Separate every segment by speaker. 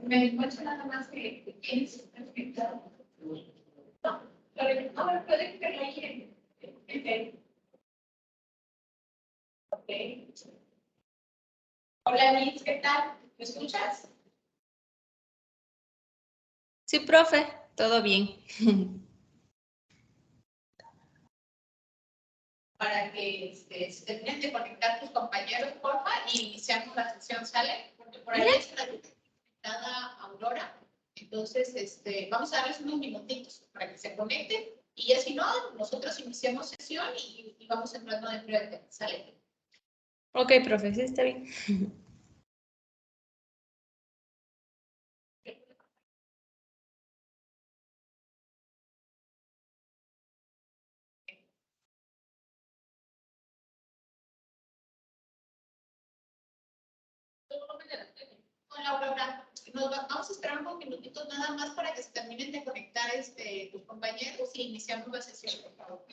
Speaker 1: Me muestra nada más que tienes perfecto. No, pero no puede ver ahí en ok. Hola, Liz, ¿qué tal? ¿Me escuchas?
Speaker 2: Sí, profe, todo bien.
Speaker 1: Para que se terminen de conectar tus compañeros, porfa, y iniciamos la sesión, ¿sale? Porque por ahí está conectada Aurora. Entonces, vamos a darles unos minutitos para que se conecten. Y ya si no, nosotros iniciamos sesión y vamos entrando dentro del tema, ¿sale?
Speaker 2: Ok, profe, sí, está bien.
Speaker 1: Hola, Aurora. Vamos a esperar unos minutitos nada más para que se terminen de conectar tus compañeros y iniciamos la sesión, por favor.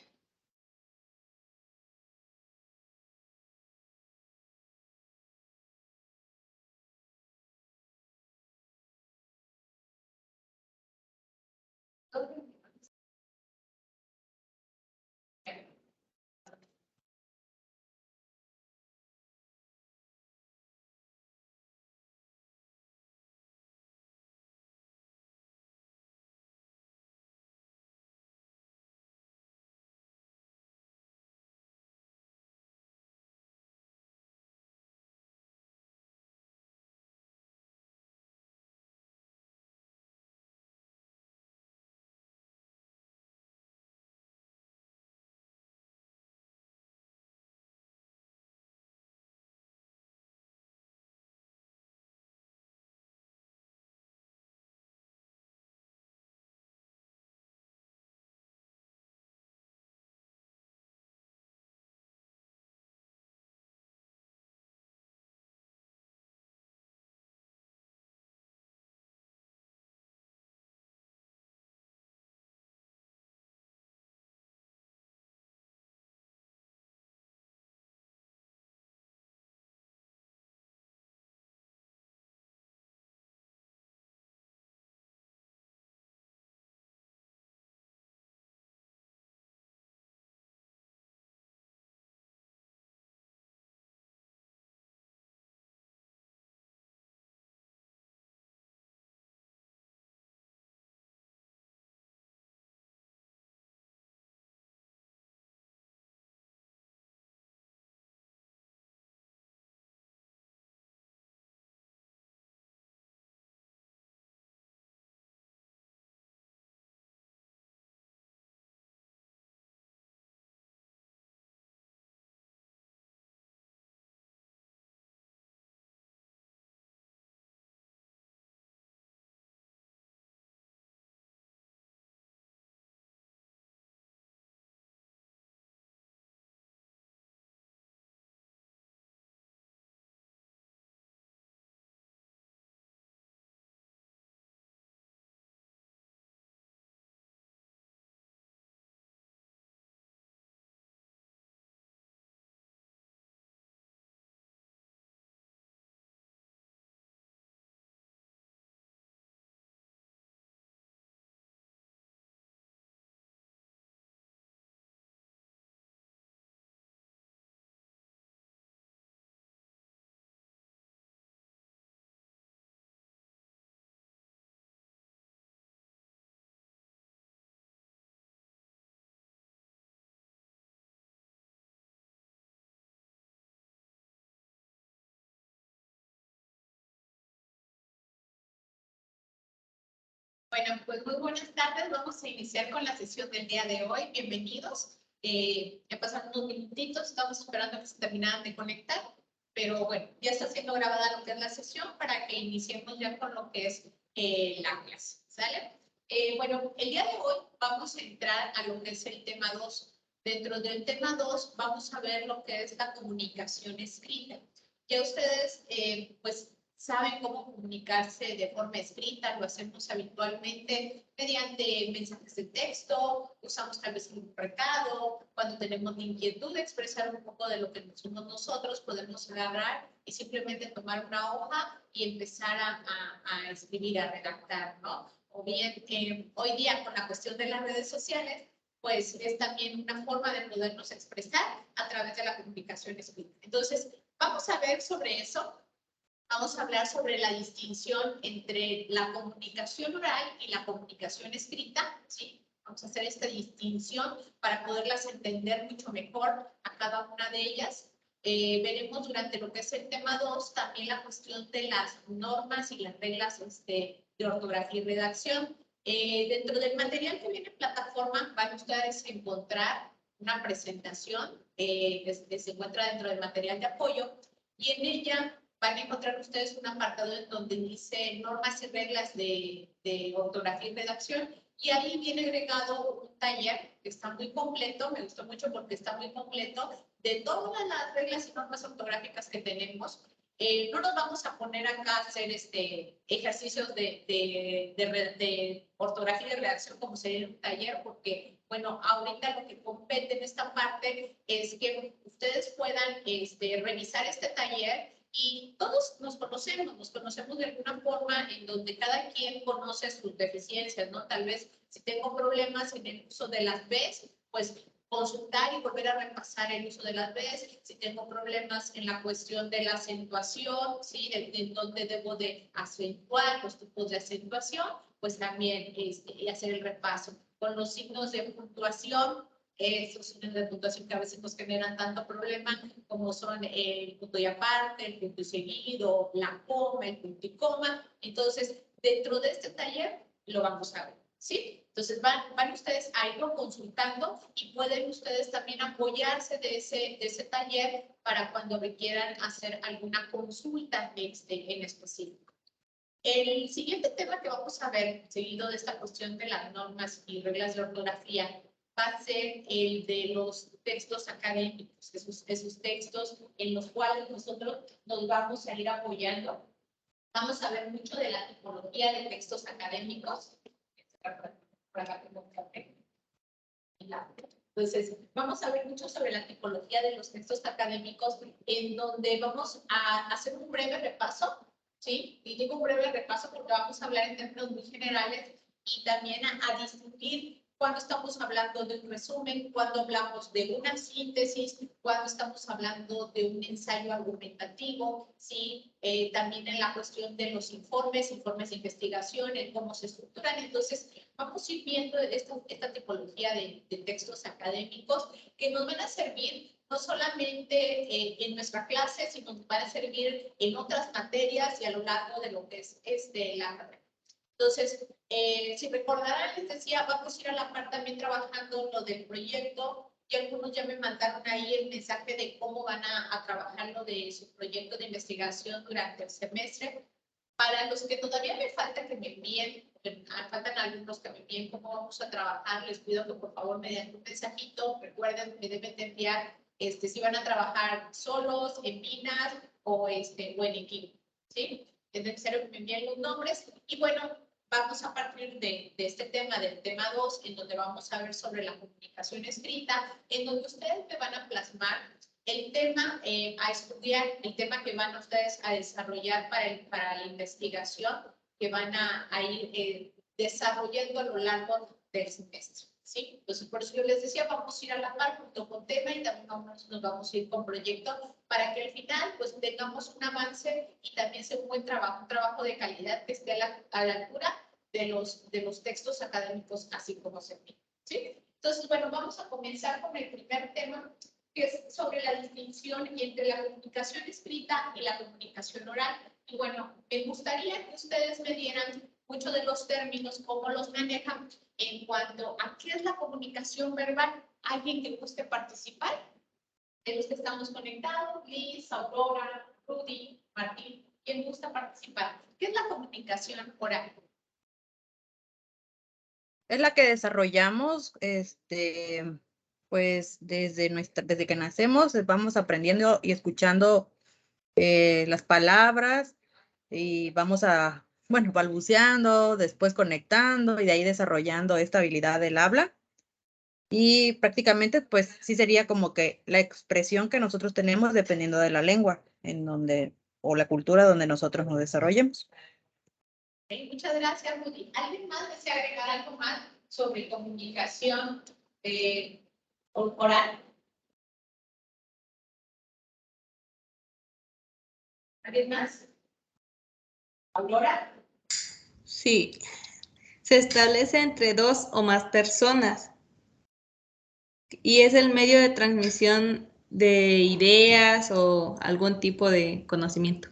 Speaker 1: Bueno, pues muy buenas tardes. Vamos a iniciar con la sesión del día de hoy. Bienvenidos. Ya pasaron unos minutitos, estamos esperando que se terminaran de conectar, pero bueno, ya está siendo grabada lo que es la sesión para que iniciemos ya con lo que es la clase, ¿sale? Bueno, el día de hoy vamos a entrar a lo que es el tema 2. Dentro del tema 2 vamos a ver lo que es la comunicación escrita. Ya ustedes, pues, saben cómo comunicarse de forma escrita, lo hacemos habitualmente mediante mensajes de texto, usamos tal vez un recado, cuando tenemos inquietud de expresar un poco de lo que somos nosotros, podemos agarrar y simplemente tomar una hoja y empezar a escribir, a redactar, ¿no? O bien, hoy día con la cuestión de las redes sociales, pues es también una forma de podernos expresar a través de la comunicación escrita. Entonces, vamos a ver sobre eso. Vamos a hablar sobre la distinción entre la comunicación oral y la comunicación escrita, ¿sí? Vamos a hacer esta distinción para poderlas entender mucho mejor a cada una de ellas. Veremos durante lo que es el tema 2 también la cuestión de las normas y las reglas de ortografía y redacción. Dentro del material que viene en plataforma van ustedes a encontrar una presentación que se encuentra dentro del material de apoyo y en ella van a encontrar ustedes un apartado en donde dice normas y reglas de ortografía y redacción y ahí viene agregado un taller que está muy completo, me gustó mucho porque está muy completo de todas las reglas y normas ortográficas que tenemos. No nos vamos a poner acá a hacer ejercicios de ortografía y de redacción como sería un taller porque, bueno, ahorita lo que compete en esta parte es que ustedes puedan revisar este taller y todos nos conocemos de alguna forma en donde cada quien conoce sus deficiencias, ¿no? Tal vez si tengo problemas en el uso de las Bs, pues consultar y volver a repasar el uso de las Bs. Si tengo problemas en la cuestión de la acentuación, ¿sí? En donde debo de acentuar los tipos de acentuación, pues también hacer el repaso. Con los signos de puntuación, esos signos de puntuación que a veces nos generan tanto problema como son el punto y aparte, el punto y seguido, la coma, el punto y coma. Entonces, dentro de este taller lo vamos a ver, ¿sí? Entonces, van ustedes a irlo consultando y pueden ustedes también apoyarse de ese taller para cuando requieran hacer alguna consulta en específico. El siguiente tema que vamos a ver, seguido de esta cuestión de las normas y reglas de ortografía, va a ser el de los textos académicos, esos textos en los cuales nosotros nos vamos a ir apoyando. Vamos a ver mucho de la tipología de textos académicos. Entonces, vamos a ver mucho sobre la tipología de los textos académicos, en donde vamos a hacer un breve repaso, ¿sí? Y digo un breve repaso porque vamos a hablar en términos muy generales y también a distinguir cuando estamos hablando de un resumen, cuando hablamos de una síntesis, cuando estamos hablando de un ensayo argumentativo, ¿sí? También en la cuestión de los informes de investigación, en cómo se estructuran. Entonces, vamos a ir viendo esta tipología de textos académicos que nos van a servir no solamente en nuestra clase, sino nos van a servir en otras materias y a lo largo de lo que es la carrera. Entonces, si recordarán, les decía, vamos a ir a la par también trabajando lo del proyecto y algunos ya me mandaron ahí el mensaje de cómo van a trabajar lo de su proyecto de investigación durante el semestre. Para los que todavía me falta que me envíen, faltan algunos que me envíen cómo vamos a trabajar, les pido que por favor me den un mensajito, recuerden que deben de enviar si van a trabajar solos, en minas o en equipo, ¿sí? Es necesario que me envíen los nombres y bueno, vamos a partir de este tema, del tema 2, en donde vamos a ver sobre la comunicación escrita, en donde ustedes me van a plasmar el tema a estudiar, el tema que van ustedes a desarrollar para la investigación, que van a ir desarrollando a lo largo del semestre, ¿sí? Entonces, por eso yo les decía, vamos a ir a la par junto con tema y también nos vamos a ir con proyecto para que al final, pues, tengamos un avance y también sea un buen trabajo, un trabajo de calidad que esté a la altura de los textos académicos, así como se pide, ¿sí? Entonces, bueno, vamos a comenzar con el primer tema, que es sobre la distinción entre la comunicación escrita y la comunicación oral. Y bueno, me gustaría que ustedes me dieran muchos de los términos, cómo los manejan en cuanto a qué es la comunicación verbal. ¿Alguien que guste participar? De los que estamos conectados, Liz, Aurora, Rudy, Martín, ¿quién gusta participar? ¿Qué es la comunicación oral?
Speaker 3: Es la que desarrollamos, pues desde que nacemos, vamos aprendiendo y escuchando las palabras y vamos a, bueno, balbuceando, después conectando y de ahí desarrollando esta habilidad del habla. Y prácticamente, pues sí sería como que la expresión que nosotros tenemos dependiendo de la lengua en donde, o la cultura donde nosotros nos desarrollemos.
Speaker 1: Muchas gracias, Rudy. ¿Alguien más desea agregar algo más sobre comunicación oral? ¿Alguien más? ¿Aurora?
Speaker 2: Sí, se establece entre dos o más personas y es el medio de transmisión de ideas o algún tipo de conocimiento.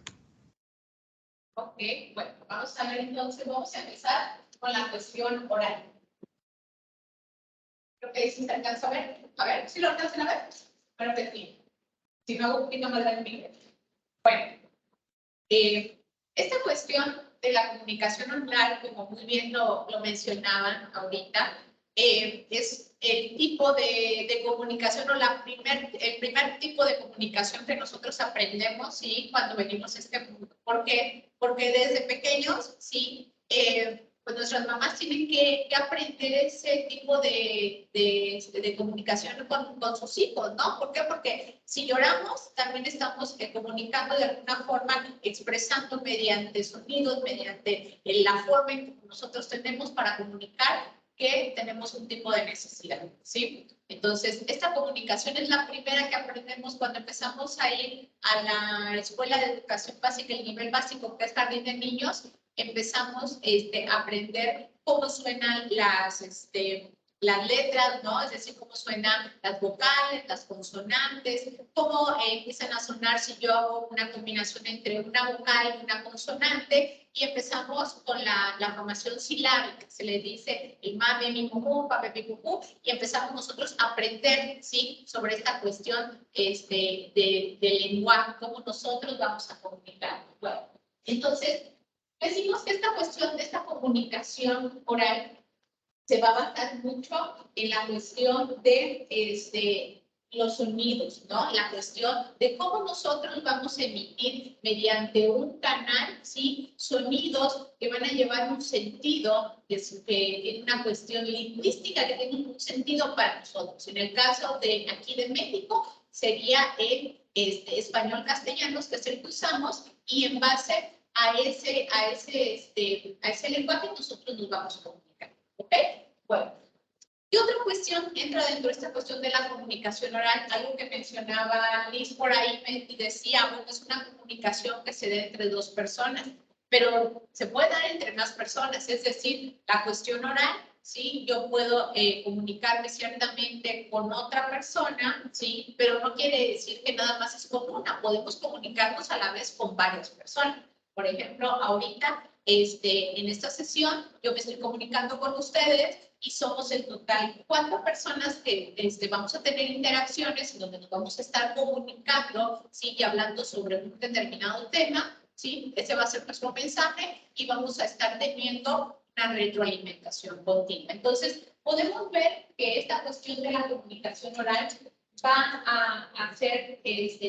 Speaker 1: Ok, bueno, vamos a ver entonces, vamos a empezar con la cuestión oral. Creo que si se alcanza a ver si lo alcanzan a ver. Bueno, que sí. Si no, un poquito más grande. Bueno, esta cuestión de la comunicación oral, como muy bien lo mencionaban ahorita, es el tipo de comunicación o el primer tipo de comunicación que nosotros aprendemos, ¿sí? Cuando venimos a este mundo. ¿Por qué? Porque desde pequeños, ¿sí? Pues nuestras mamás tienen que aprender ese tipo de comunicación con sus hijos, ¿no? ¿Por qué? Porque si lloramos, también estamos comunicando de alguna forma, expresando mediante sonidos, mediante la forma en que nosotros tenemos para comunicar que tenemos un tipo de necesidad, ¿sí? Entonces, esta comunicación es la primera que aprendemos cuando empezamos a ir a la escuela de educación básica, el nivel básico, que es jardín de niños. Empezamos a aprender cómo suenan las letras, ¿no? Es decir, cómo suenan las vocales, las consonantes, cómo empiezan a sonar si yo hago una combinación entre una vocal y una consonante, y empezamos con la formación silábica, se le dice el mame, mi, mumu, pape, pi, pupu, y empezamos nosotros a aprender, ¿sí? Sobre esta cuestión de lenguaje, cómo nosotros vamos a comunicar. Bueno, entonces, decimos que esta cuestión de esta comunicación oral se va a basar mucho en la cuestión de los sonidos, ¿no? La cuestión de cómo nosotros vamos a emitir mediante un canal, ¿sí? Sonidos que van a llevar un sentido, que tiene una cuestión lingüística, que tiene un sentido para nosotros. En el caso de aquí de México, sería el español castellanos, que es el que usamos, y en base a ese lenguaje nosotros nos vamos a comunicar. ¿Ok? Bueno, y otra cuestión entra dentro de esta cuestión de la comunicación oral, algo que mencionaba Liz por ahí y decía, bueno, es una comunicación que se da entre dos personas, pero se puede dar entre más personas, es decir, la cuestión oral, ¿sí? Yo puedo comunicarme ciertamente con otra persona, ¿sí? Pero no quiere decir que nada más es con una, podemos comunicarnos a la vez con varias personas. Por ejemplo, ahorita, en esta sesión, yo me estoy comunicando con ustedes y somos en total 4 personas que vamos a tener interacciones en donde nos vamos a estar comunicando, ¿sí? Y hablando sobre un determinado tema, ¿sí? Ese va a ser nuestro mensaje y vamos a estar teniendo una retroalimentación continua. Entonces, podemos ver que esta cuestión de la comunicación oral va a ser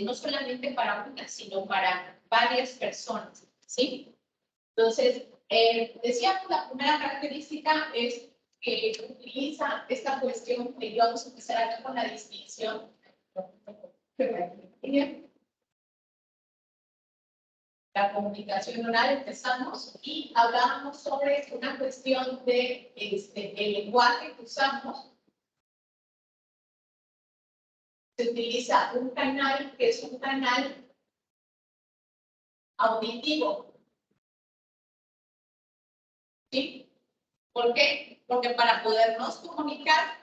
Speaker 1: no solamente para una, sino para varias personas, ¿sí? Entonces, decíamos, la primera característica es que utiliza esta cuestión, y vamos a empezar aquí con la distinción. La comunicación oral, empezamos y hablábamos sobre una cuestión de el lenguaje que usamos. Se utiliza un canal que es un canal auditivo. ¿Sí? ¿Por qué? Porque para podernos comunicar,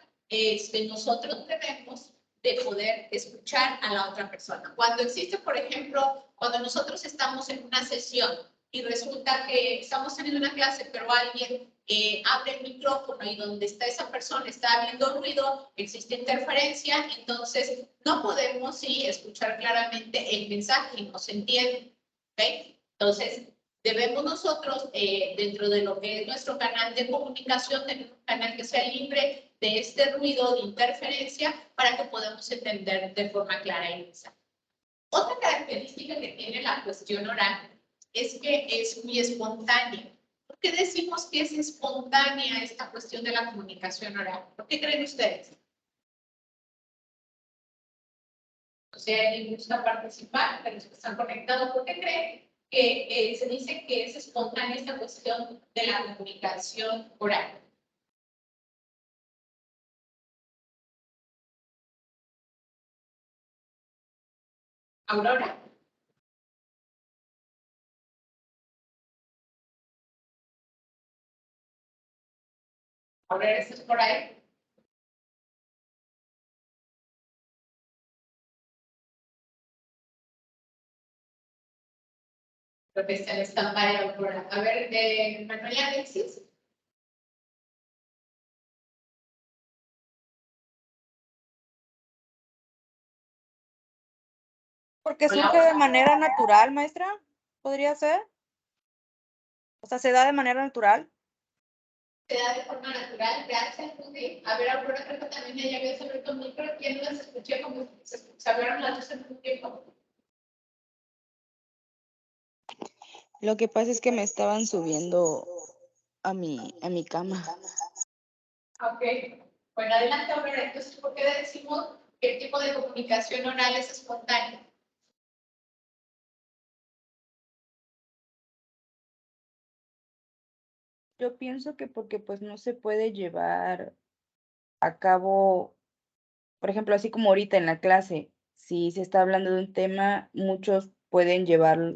Speaker 1: nosotros debemos de poder escuchar a la otra persona. Cuando existe, por ejemplo, cuando nosotros estamos en una sesión y resulta que estamos teniendo una clase, pero alguien abre el micrófono y donde está esa persona está habiendo ruido, existe interferencia, entonces no podemos sí escuchar claramente el mensaje y no se entiende. ¿Okay? Entonces, debemos nosotros, dentro de lo que es nuestro canal de comunicación, tener un canal que sea libre de este ruido, de interferencia, para que podamos entender de forma clara y lisa. Otra característica que tiene la cuestión oral es que es muy espontánea. ¿Por qué decimos que es espontánea esta cuestión de la comunicación oral? ¿Por qué creen ustedes? O sea, les gusta participar, de los que están conectados, ¿por qué creen que se dice que es espontánea esta cuestión de la comunicación oral? Aurora. Aurora, ¿estás por ahí? Creo que está en stand-by Aurora. A ver, Manuel Alexis.
Speaker 3: Porque
Speaker 1: Hola,
Speaker 3: surge de
Speaker 1: hola.
Speaker 3: manera natural, maestra, podría ser. O sea, se da de manera natural.
Speaker 1: Se da de forma natural, gracias, Rudy. A ver, Aurora, creo que también ella había sabido conmigo, pero ¿quién no las escuché como se hablaron las dos en un tiempo?
Speaker 4: Lo que pasa es que me estaban subiendo a mi cama.
Speaker 1: Ok. Bueno, adelante, Aurora. Entonces, ¿por qué decimos que el tipo de comunicación oral es espontáneo?
Speaker 4: Yo pienso que porque pues no se puede llevar a cabo, por ejemplo, así como ahorita en la clase, si se está hablando de un tema, muchos pueden llevar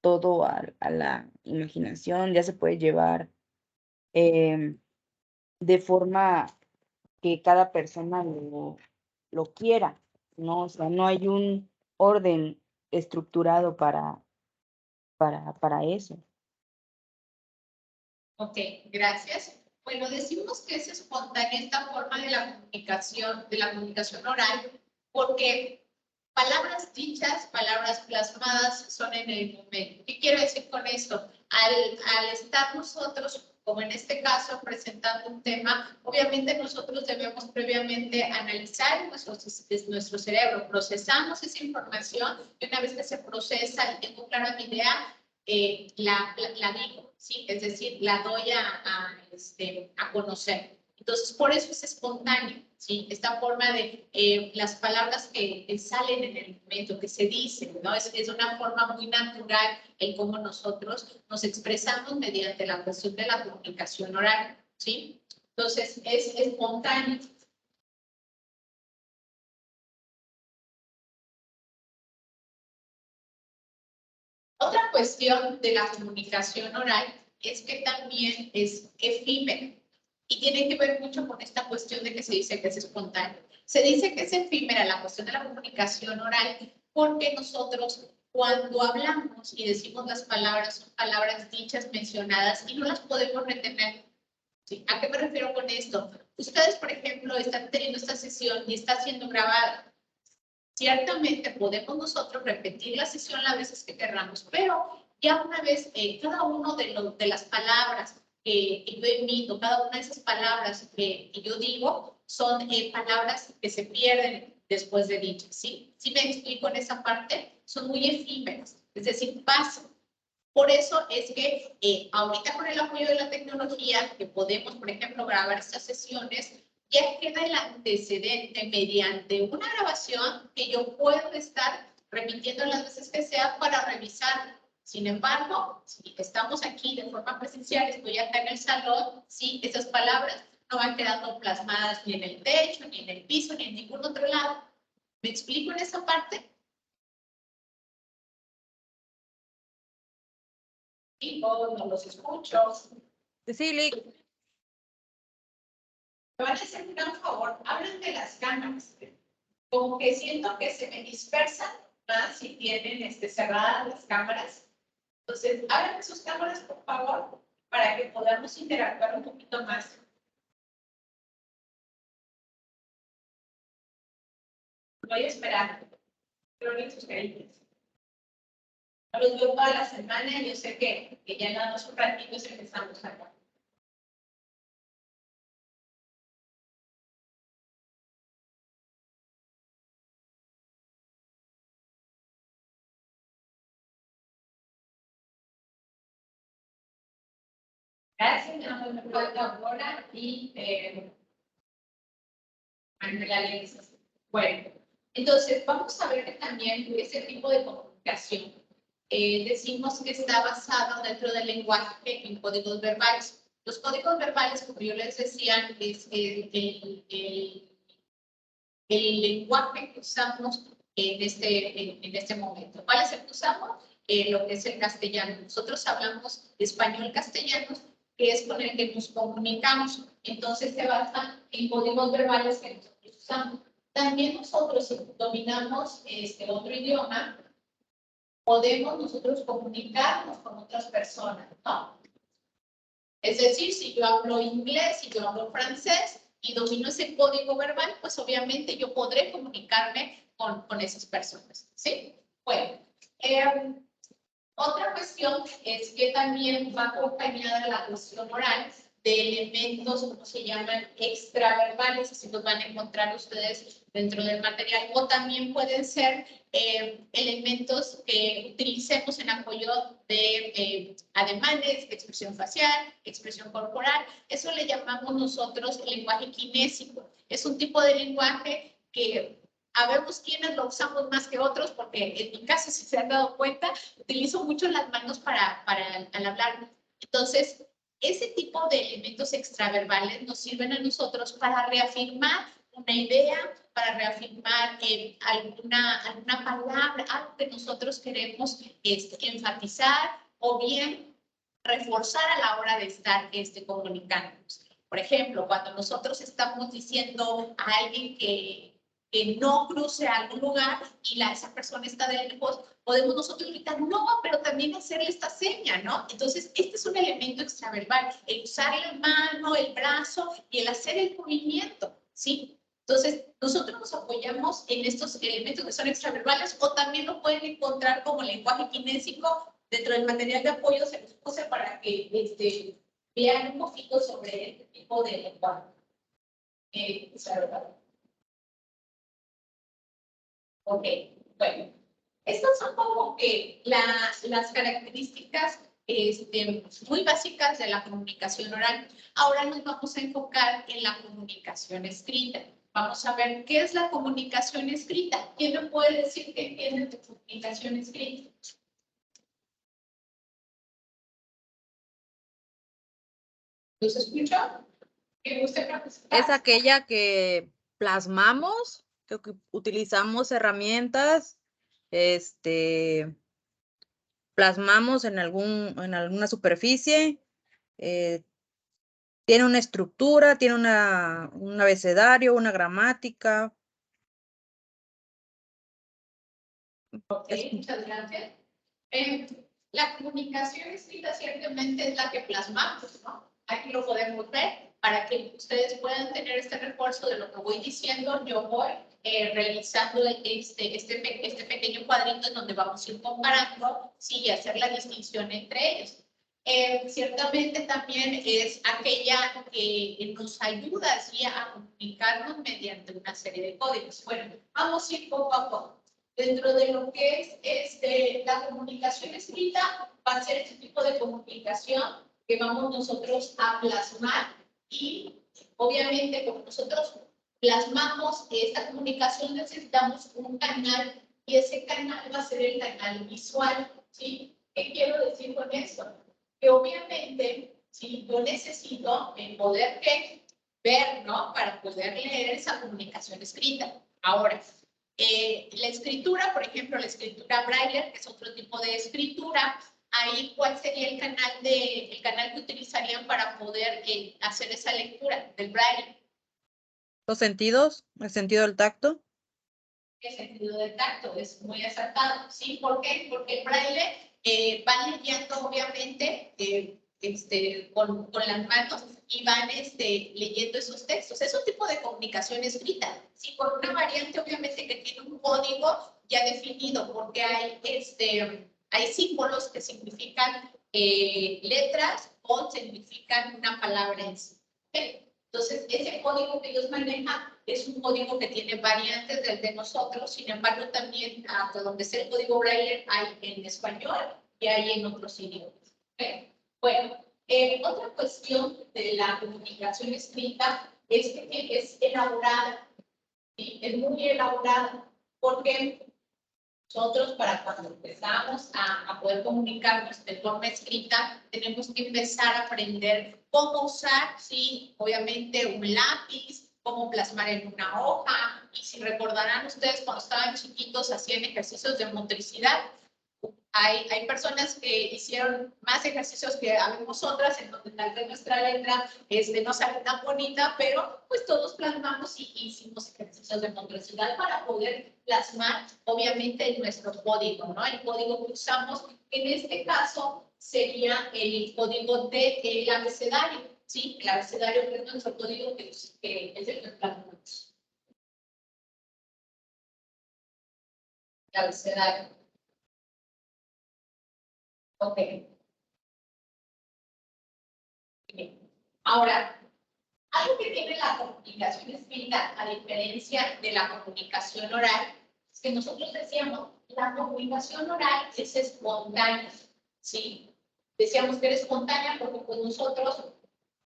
Speaker 4: todo a la imaginación, ya se puede llevar de forma que cada persona lo quiera, ¿no? O sea, no hay un orden estructurado para eso.
Speaker 1: Ok, gracias. Bueno, decimos que es espontánea esta forma de la comunicación oral, porque palabras dichas, palabras plasmadas son en el momento. ¿Qué quiero decir con esto? Al estar nosotros, como en este caso, presentando un tema, obviamente nosotros debemos previamente analizar nuestro cerebro, procesamos esa información y una vez que se procesa y tengo clara mi idea, la digo, ¿sí? Es decir, la doy a conocer. Entonces, por eso es espontáneo, ¿sí? Esta forma de las palabras que salen en el momento, que se dicen, ¿no? Es una forma muy natural en cómo nosotros nos expresamos mediante la cuestión de la comunicación oral, ¿sí? Entonces, es espontáneo. Otra cuestión de la comunicación oral es que también es efímera y tiene que ver mucho con esta cuestión de que se dice que es espontáneo. Se dice que es efímera la cuestión de la comunicación oral porque nosotros cuando hablamos y decimos las palabras son palabras dichas, mencionadas y no las podemos retener. ¿Sí? ¿A qué me refiero con esto? Ustedes, por ejemplo, están teniendo esta sesión y está siendo grabada. Ciertamente podemos nosotros repetir la sesión las veces que queramos, pero ya una vez cada uno de las palabras que yo emito, cada una de esas palabras que yo digo, son palabras que se pierden después de dichas, ¿sí? ¿Sí me explico en esa parte? Son muy efímeras, es decir, pasan. Por eso es que ahorita con el apoyo de la tecnología, que podemos, por ejemplo, grabar estas sesiones, ya queda el antecedente mediante una grabación que yo puedo estar repitiendo las veces que sea para revisar. Sin embargo, si estamos aquí de forma presencial, estoy acá en el salón, sí, esas palabras no van quedando plasmadas ni en el techo, ni en el piso, ni en ningún otro lado. ¿Me explico en esa parte? Sí, no los escucho.
Speaker 3: Sí, Lick.
Speaker 1: Me van a hacer un gran favor, hablen de las cámaras. Como que siento que se me dispersan más si tienen cerradas las cámaras. Entonces, abran sus cámaras, por favor, para que podamos interactuar un poquito más. Voy a esperar. Creo sus cariños. No los veo toda la semana y yo sé que ya nada más un ratito empezamos acá. Gracias, me falta Aurora y Manuela Alexis. Bueno, entonces vamos a ver que también ese tipo de comunicación decimos que está basado dentro del lenguaje en códigos verbales. Los códigos verbales, como yo les decía, es el lenguaje que usamos en este momento. ¿Cuál es el que usamos? Lo que es el castellano. Nosotros hablamos español-castellano, que es con el que nos comunicamos. Entonces se basa en códigos verbales que nosotros usamos. También nosotros, si dominamos otro idioma, podemos nosotros comunicarnos con otras personas, ¿no? Es decir, si yo hablo inglés, si yo hablo francés y domino ese código verbal, pues obviamente yo podré comunicarme con esas personas, ¿sí? Bueno, otra cuestión es que también va acompañada la cuestión oral de elementos, como se llaman, extraverbales, así los van a encontrar ustedes dentro del material, o también pueden ser elementos que utilicemos en apoyo de ademanes, expresión facial, expresión corporal. Eso le llamamos nosotros lenguaje kinésico. Es un tipo de lenguaje que habemos quienes lo usamos más que otros, porque en mi caso, si se han dado cuenta, utilizo mucho las manos al hablar. Entonces, ese tipo de elementos extraverbales nos sirven a nosotros para reafirmar una idea, para reafirmar alguna palabra, algo que nosotros queremos enfatizar o bien reforzar a la hora de estar comunicándonos. Por ejemplo, cuando nosotros estamos diciendo a alguien que no cruce a algún lugar y esa persona está de lejos, podemos nosotros gritar no, pero también hacerle esta seña, ¿no? Entonces, este es un elemento extraverbal, el usar la mano, el brazo y el hacer el movimiento, ¿sí? Entonces, nosotros nos apoyamos en estos elementos que son extraverbales o también lo pueden encontrar como lenguaje kinésico. Dentro del material de apoyo se los puse para que vean un poquito sobre este tipo de lenguaje extraverbal. Ok, bueno, estas son como que las características muy básicas de la comunicación oral. Ahora nos vamos a enfocar en la comunicación escrita. Vamos a ver qué es la comunicación escrita. ¿Quién me puede decir qué entiende de comunicación escrita? ¿Los escucho? ¿Qué gusta participar?
Speaker 3: Es aquella que plasmamos, que utilizamos herramientas, plasmamos en alguna superficie, tiene una estructura, tiene un abecedario, una gramática.
Speaker 1: Ok, muchas gracias. La comunicación escrita ciertamente es la que plasmamos, ¿no? Aquí lo podemos ver. Para que ustedes puedan tener este refuerzo de lo que voy diciendo, yo voy realizando este pequeño cuadrito en donde vamos a ir comparando, sí, y hacer la distinción entre ellos. Ciertamente también es aquella que nos ayuda ¿sí? a comunicarnos mediante una serie de códigos. Bueno, vamos a ir poco a poco. Dentro de lo que es la comunicación escrita, va a ser este tipo de comunicación que vamos nosotros a plasmar y obviamente como nosotros plasmamos esta comunicación necesitamos un canal y ese canal va a ser el canal visual, ¿sí? ¿Qué quiero decir con esto? Que obviamente, ¿sí? Yo necesito poder ver, ¿no? Para poder leer esa comunicación escrita. Ahora, la escritura, por ejemplo, la escritura Braille, que es otro tipo de escritura, ahí cuál sería el canal que utilizarían para poder hacer esa lectura del Braille.
Speaker 3: Los sentidos, el sentido del tacto.
Speaker 1: El sentido del tacto es muy acertado, ¿sí? ¿Por qué? Porque el Braille van leyendo, obviamente, con las manos y van leyendo esos textos. Es un tipo de comunicación escrita, ¿sí? Con una variante, obviamente, que tiene un código ya definido, porque hay símbolos que significan letras o significan una palabra en sí. ¿Okay? Entonces, ese código que ellos manejan es un código que tiene variantes del de nosotros, sin embargo, también hasta donde sea el código Braille hay en español y hay en otros idiomas. ¿Okay? Bueno, Otra cuestión de la comunicación escrita es que es elaborada, ¿sí? Es muy elaborada, porque nosotros para cuando empezamos a poder comunicarnos de forma escrita, tenemos que empezar a aprender cómo usar, sí, obviamente un lápiz, cómo plasmar en una hoja, y si recordarán ustedes cuando estaban chiquitos hacían ejercicios de motricidad. Hay personas que hicieron más ejercicios que habemos otras, en donde tal vez nuestra letra no sale tan bonita, pero pues todos plasmamos y hicimos ejercicios de motricidad para poder plasmar, obviamente, nuestro código, ¿no? El código que usamos, en este caso, sería el código del abecedario, ¿sí? El abecedario que es nuestro código que es el que plasmamos. El abecedario. Ok. Bien. Ahora, algo que tiene la comunicación escrita, a diferencia de la comunicación oral, es que nosotros decíamos, la comunicación oral es espontánea, ¿sí? Decíamos que era espontánea porque pues nosotros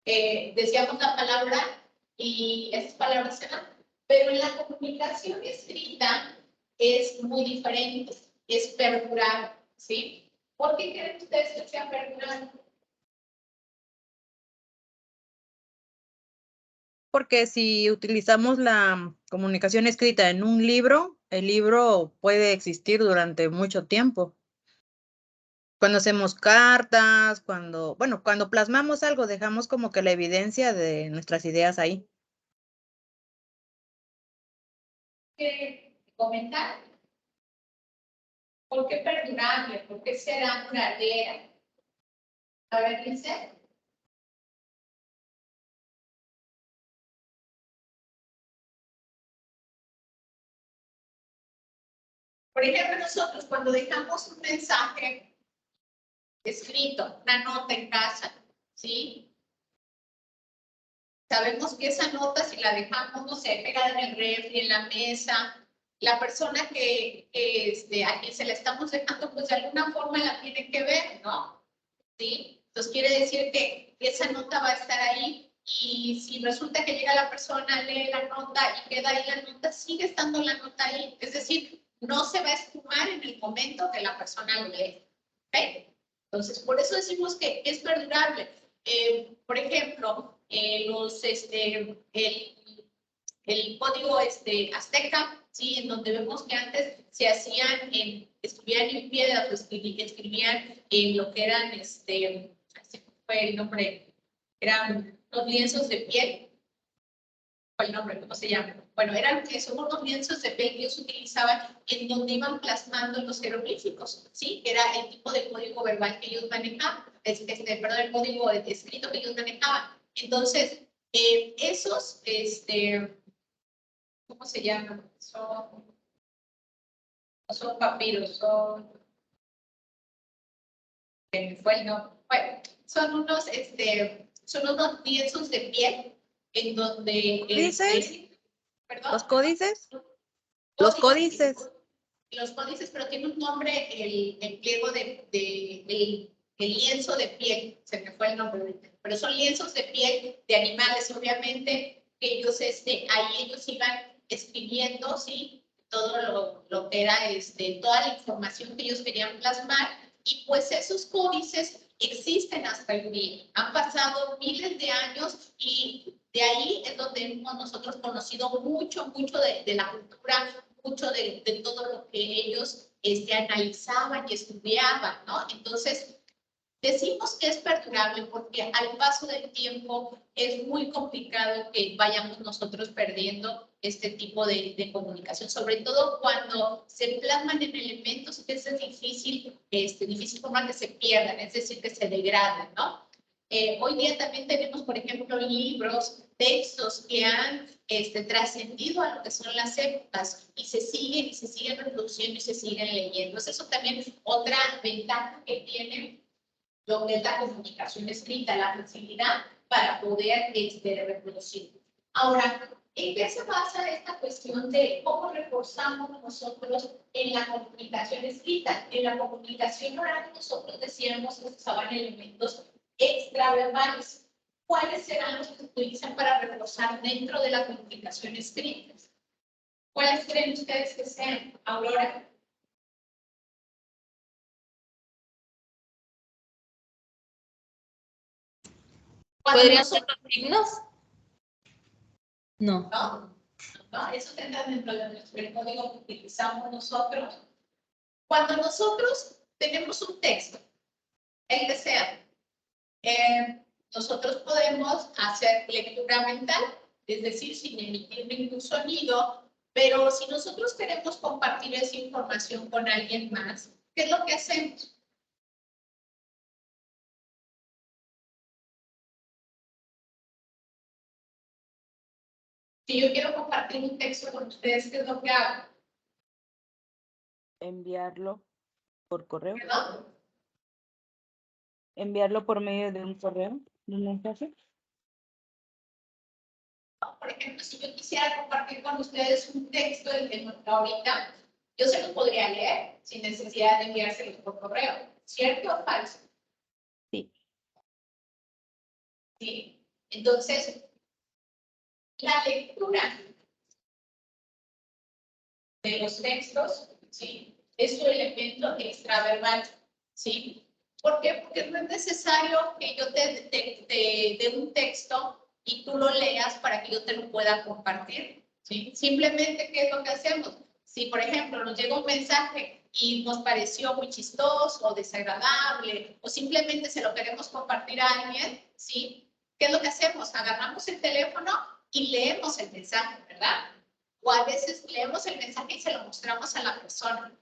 Speaker 1: decíamos la palabra y esas palabras se dan. Pero en la comunicación escrita es muy diferente, es perdurable, ¿sí? ¿Por qué creen ustedes que sea perdurable?
Speaker 3: Porque si utilizamos la comunicación escrita en un libro, el libro puede existir durante mucho tiempo. Cuando hacemos cartas, cuando plasmamos algo, dejamos como que la evidencia de nuestras ideas ahí.
Speaker 1: ¿Qué comentar? ¿Por qué perdurable? ¿Por qué será duradera? A ver, dice. Por ejemplo, nosotros cuando dejamos un mensaje escrito, una nota en casa, ¿sí? Sabemos que esa nota, si la dejamos, no sé, pegada en el refri, en la mesa, la persona a quien se la estamos dejando, pues de alguna forma la tiene que ver, ¿no? ¿Sí? Entonces quiere decir que esa nota va a estar ahí y si resulta que llega la persona, lee la nota y queda ahí la nota, sigue estando la nota ahí. Es decir, no se va a esfumar en el momento que la persona lo lee. ¿Okay? Entonces, por eso decimos que es perdurable. Por ejemplo, el código azteca, ¿sí? En donde vemos que antes se hacían, escribían en piedra, pues escribían en lo que eran, así fue el nombre, eran los lienzos de piel. ¿Cuál el nombre? ¿Cómo se llama? Bueno, son unos lienzos de piel que ellos utilizaban en donde iban plasmando los jeroglíficos, ¿sí? Que era el tipo de código verbal que ellos manejaban, perdón, el código escrito que ellos manejaban. Entonces, esos, ¿cómo se llaman? Son papiros, bueno, son unos lienzos de piel en donde
Speaker 3: ¿Códices?
Speaker 1: ¿perdón?
Speaker 3: ¿Los códices? Los códices.
Speaker 1: Los códices, pero tiene un nombre el pliego el lienzo de piel, se me fue el nombre, pero son lienzos de piel de animales, obviamente, que ellos, ahí ellos iban escribiendo, ¿sí? Todo lo que era, toda la información que ellos querían plasmar, y pues esos códices existen hasta el día. Han pasado miles de años y de ahí es donde hemos nosotros conocido mucho de la cultura, mucho de todo lo que ellos analizaban y estudiaban, ¿no? Entonces, decimos que es perdurable porque al paso del tiempo es muy complicado que vayamos nosotros perdiendo este tipo de comunicación, sobre todo cuando se plasman en elementos que es difícil formar que se pierdan, es decir, que se degraden, ¿no? Hoy día también tenemos, por ejemplo, libros, textos que han trascendido a lo que son las épocas y se siguen reproduciendo y se siguen leyendo. Eso también es otra ventaja que tiene lo que es la comunicación escrita, la flexibilidad para poder reproducir. Ahora, ¿en qué se basa esta cuestión de cómo reforzamos nosotros en la comunicación escrita? En la comunicación oral nosotros decíamos que se usaban elementos extraverbales. ¿Cuáles serán los que se utilizan para reforzar dentro de la comunicación escrita? ¿Cuáles creen ustedes que sean? Aurora.
Speaker 2: ¿Podrían ser los signos? No.
Speaker 1: No, eso entra dentro de nuestro código que utilizamos nosotros. Cuando nosotros tenemos un texto, el que sea, nosotros podemos hacer lectura mental, es decir, sin emitir ningún sonido, pero si nosotros queremos compartir esa información con alguien más, ¿qué es lo que hacemos? Si yo quiero compartir un texto con ustedes, ¿qué es lo que hago?
Speaker 4: Enviarlo por correo.
Speaker 1: ¿Perdón?
Speaker 4: Enviarlo por medio de un correo, de un mensaje.
Speaker 1: Por ejemplo, si yo quisiera compartir con ustedes un texto del tema ahorita, yo se lo podría leer sin necesidad de enviárselos por correo. ¿Cierto o falso?
Speaker 4: Sí.
Speaker 1: Sí. Entonces, la lectura de los textos, ¿sí?, es su elemento extraverbal, ¿sí? ¿Por qué? Porque no es necesario que yo te dé un texto y tú lo leas para que yo te lo pueda compartir, ¿sí? Simplemente, ¿qué es lo que hacemos? Si, por ejemplo, nos llega un mensaje y nos pareció muy chistoso o desagradable, o simplemente se lo queremos compartir a alguien, ¿sí? ¿Qué es lo que hacemos? Agarramos el teléfono y leemos el mensaje, ¿verdad? O a veces leemos el mensaje y se lo mostramos a la persona.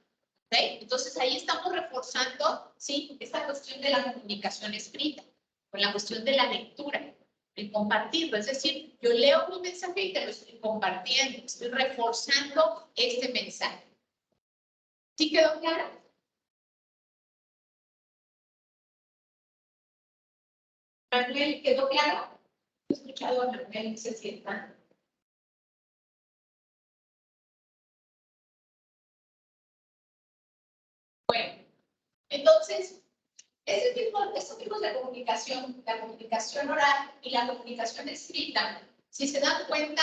Speaker 1: ¿Okay? Entonces ahí estamos reforzando, ¿sí?, esta cuestión de la comunicación escrita, con la cuestión de la lectura, el compartirlo. Es decir, yo leo mi mensaje y te lo estoy compartiendo, estoy reforzando este mensaje. ¿Sí quedó claro? Manuel, ¿quedó claro? He escuchado a Manuel, no se sienta. Bueno, entonces, estos tipos de comunicación, la comunicación oral y la comunicación escrita, si se dan cuenta,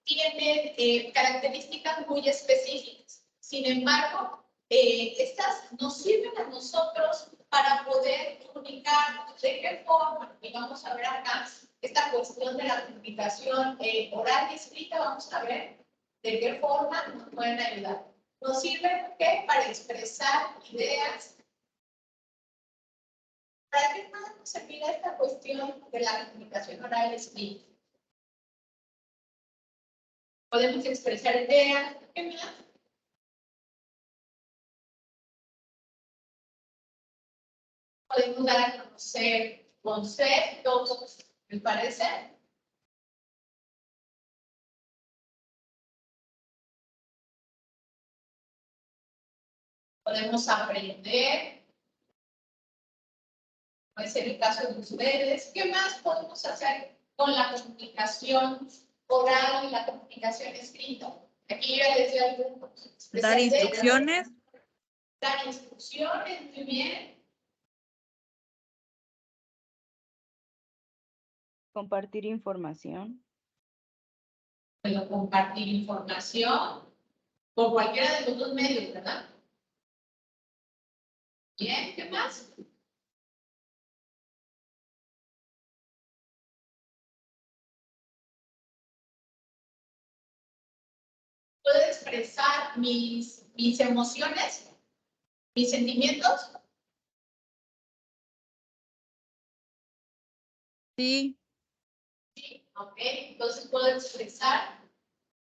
Speaker 1: tienen características muy específicas. Sin embargo, estas nos sirven a nosotros para poder comunicar de qué forma, y vamos a ver acá, esta cuestión de la comunicación oral y escrita, vamos a ver de qué forma nos pueden ayudar. Nos sirven ¿qué? Para expresar ideas. ¿Para qué más nos servir esta cuestión de la comunicación oral escrita? Podemos expresar ideas. ¿Qué más? Podemos dar a conocer conceptos, ¿me parece? Podemos aprender. Puede ser el caso de ustedes. ¿Qué más podemos hacer con la comunicación oral y la comunicación escrita? Aquí ya les doy algunos.
Speaker 3: Dar instrucciones.
Speaker 1: Dar instrucciones, muy bien.
Speaker 4: Compartir información.
Speaker 1: Puedo compartir información por cualquiera de los dos medios, ¿verdad? Bien, ¿qué más? Puedo expresar mis emociones, mis sentimientos.
Speaker 3: Sí.
Speaker 1: Sí, ok. Entonces puedo expresar,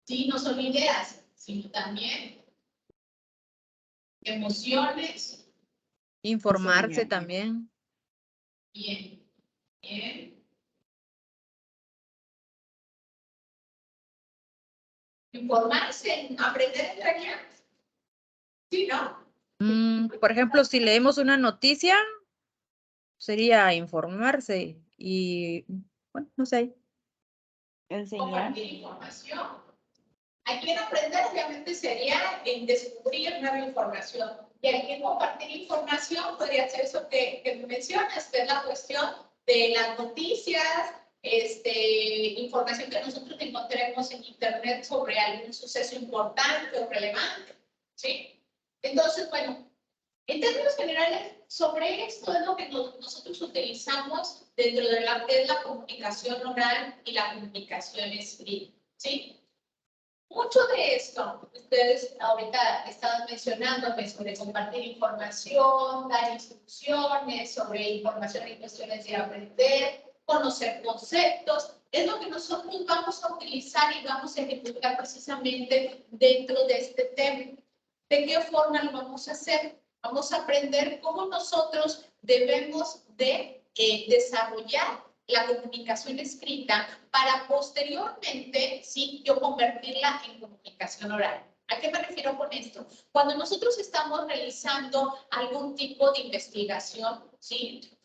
Speaker 1: sí, no solo ideas, sino también emociones.
Speaker 3: Informarse también.
Speaker 1: Bien, bien. Informarse, aprender entrañar. Sí, ¿no?
Speaker 3: Por ejemplo, si leemos una noticia, sería informarse y, bueno, no sé.
Speaker 4: Enseñar.
Speaker 1: Compartir información. Aquí en aprender, obviamente, sería en descubrir nueva información. Y aquí en compartir información podría ser eso que mencionas, que es la cuestión de las noticias, información que nosotros encontremos en internet sobre algún suceso importante o relevante, ¿sí? Entonces, bueno, en términos generales, sobre esto es lo que nosotros utilizamos dentro de la que es la comunicación oral y la comunicación escrita, ¿sí? Mucho de esto, ustedes ahorita estaban mencionando sobre compartir información, dar instrucciones sobre información y cuestiones de aprender, conocer conceptos, es lo que nosotros vamos a utilizar y vamos a ejecutar precisamente dentro de este tema. ¿De qué forma lo vamos a hacer? Vamos a aprender cómo nosotros debemos de desarrollar la comunicación escrita para posteriormente, sí, yo convertirla en comunicación oral. ¿A qué me refiero con esto? Cuando nosotros estamos realizando algún tipo de investigación, ¿sí?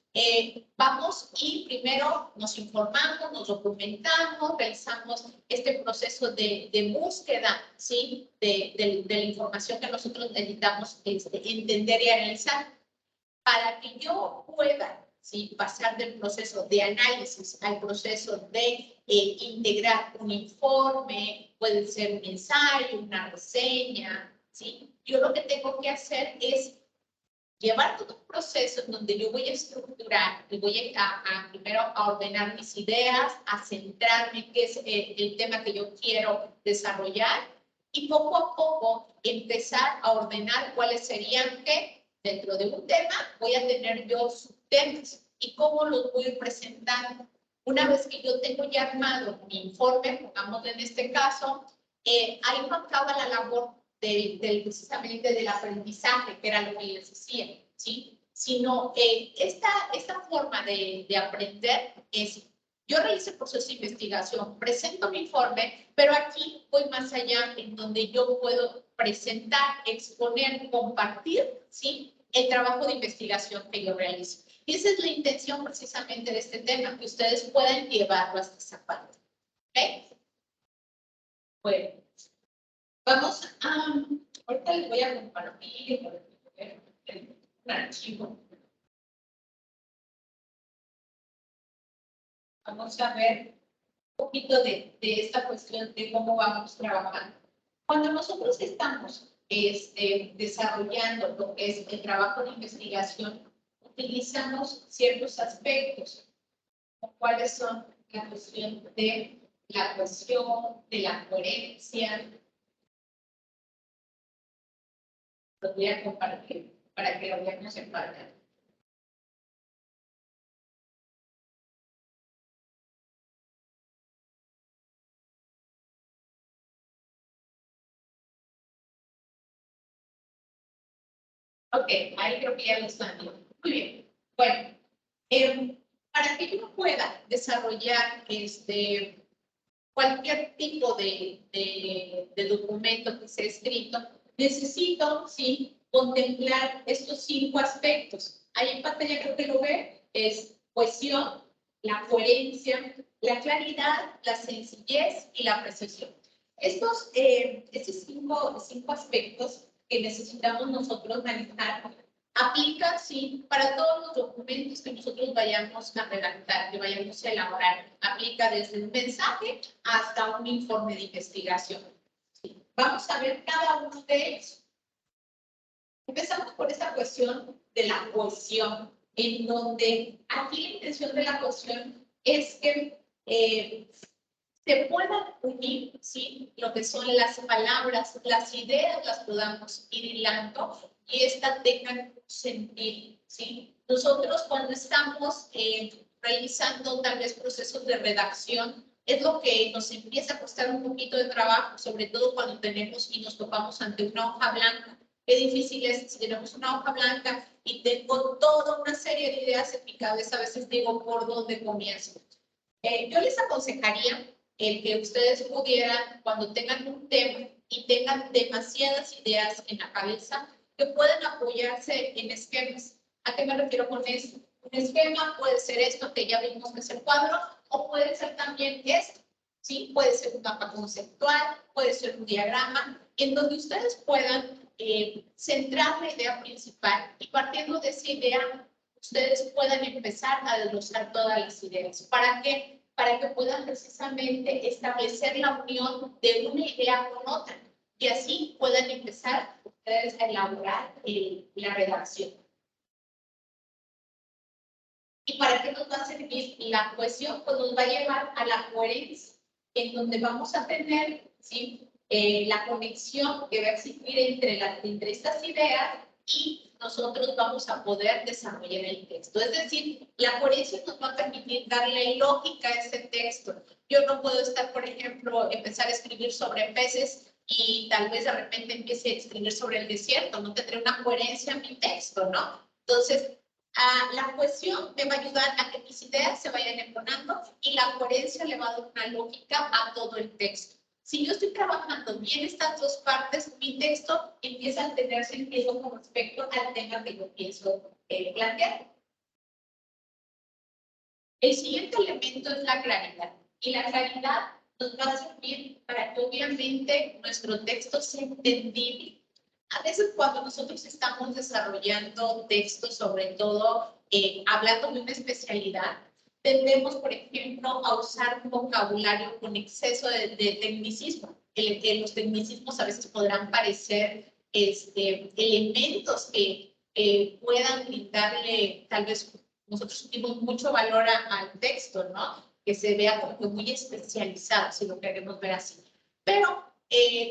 Speaker 1: Vamos y primero nos informamos, nos documentamos, realizamos este proceso de búsqueda, ¿sí? De la información que nosotros necesitamos entender y analizar. Para que yo pueda, ¿sí?, pasar del proceso de análisis al proceso de integrar un informe, puede ser un ensayo, una reseña, ¿sí? Yo lo que tengo que hacer es llevar todo un proceso en donde yo voy a estructurar y voy primero a ordenar mis ideas, a centrarme en qué es el tema que yo quiero desarrollar y poco a poco empezar a ordenar cuáles serían que dentro de un tema voy a tener yo subtemas y cómo los voy presentando. Una vez que yo tengo ya armado mi informe, pongamos en este caso, ahí no acaba la labor precisamente del aprendizaje, que era lo que les decía, ¿sí? Sino esta forma de aprender es, yo realicé el proceso de investigación, presento mi informe, pero aquí voy más allá en donde yo puedo presentar, exponer, compartir, ¿sí?, el trabajo de investigación que yo realizo. Y esa es la intención precisamente de este tema, que ustedes puedan llevarlo hasta esa parte. ¿Ok? Bueno. Vamos a, ahorita les voy a compartir un archivo. Vamos a ver un poquito de esta cuestión de cómo vamos trabajando. Cuando nosotros estamos desarrollando lo que es el trabajo de investigación, utilizamos ciertos aspectos, cuáles son la cuestión de la cohesión, de la coherencia. Lo voy a compartir para que lo veamos en pantalla. Ok, ahí creo que ya lo están viendo. Muy bien. Bueno, para que yo pueda desarrollar cualquier tipo de documento que sea escrito, necesito, sí, contemplar estos 5 aspectos. Ahí en pantalla creo que lo ve, es cohesión, la coherencia, la claridad, la sencillez y la precisión. Estos 5 aspectos que necesitamos nosotros manejar aplica, sí, para todos los documentos que nosotros vayamos a redactar, que vayamos a elaborar. Aplica desde un mensaje hasta un informe de investigación. Sí. Vamos a ver cada uno de ellos. Empezamos por esta cuestión de la cohesión, en donde aquí la intención de la cohesión es que se puedan unir, ¿sí?, lo que son las palabras, las ideas, las podamos ir hilando y estas tengan un sentido, ¿sí? Nosotros cuando estamos realizando tal vez procesos de redacción, es lo que nos empieza a costar un poquito de trabajo, sobre todo cuando tenemos y nos topamos ante una hoja blanca. Qué difícil es si tenemos una hoja blanca y tengo toda una serie de ideas en mi cabeza, a veces digo, ¿por dónde comienzo? Yo les aconsejaría el que ustedes pudieran, cuando tengan un tema y tengan demasiadas ideas en la cabeza, que puedan apoyarse en esquemas. ¿A qué me refiero con esto? Un esquema puede ser esto que ya vimos que es el cuadro, o puede ser también esto, ¿sí? Puede ser un mapa conceptual, puede ser un diagrama, en donde ustedes puedan centrar la idea principal y partiendo de esa idea, ustedes puedan empezar a desglosar todas las ideas. ¿Para qué? Para que puedan precisamente establecer la unión de una idea con otra y así puedan empezar ustedes a elaborar la redacción. ¿Y para qué nos va a servir la cohesión? Pues nos va a llevar a la coherencia, en donde vamos a tener, ¿sí?, la conexión que va a existir entre estas ideas y nosotros vamos a poder desarrollar el texto. Es decir, la coherencia nos va a permitir darle lógica a ese texto. Yo no puedo estar, por ejemplo, empezar a escribir sobre peces y tal vez de repente empiece a escribir sobre el desierto. No tendré una coherencia en mi texto, ¿no? Entonces, la cohesión me va a ayudar a que mis ideas se vayan embonando y la coherencia le va a dar una lógica a todo el texto. Si yo estoy trabajando bien estas dos partes, mi texto empieza a tener sentido con respecto al tema que yo pienso plantear. El siguiente elemento es la claridad. Y la claridad nos va a servir para que obviamente nuestro texto sea entendible. A veces cuando nosotros estamos desarrollando textos, sobre todo hablando de una especialidad, tendemos, por ejemplo, a usar un vocabulario con exceso de tecnicismo. Los tecnicismos a veces podrán parecer elementos que puedan brindarle, tal vez nosotros dimos mucho valor al texto, ¿no? Que se vea como que muy especializado, si lo queremos ver así. Pero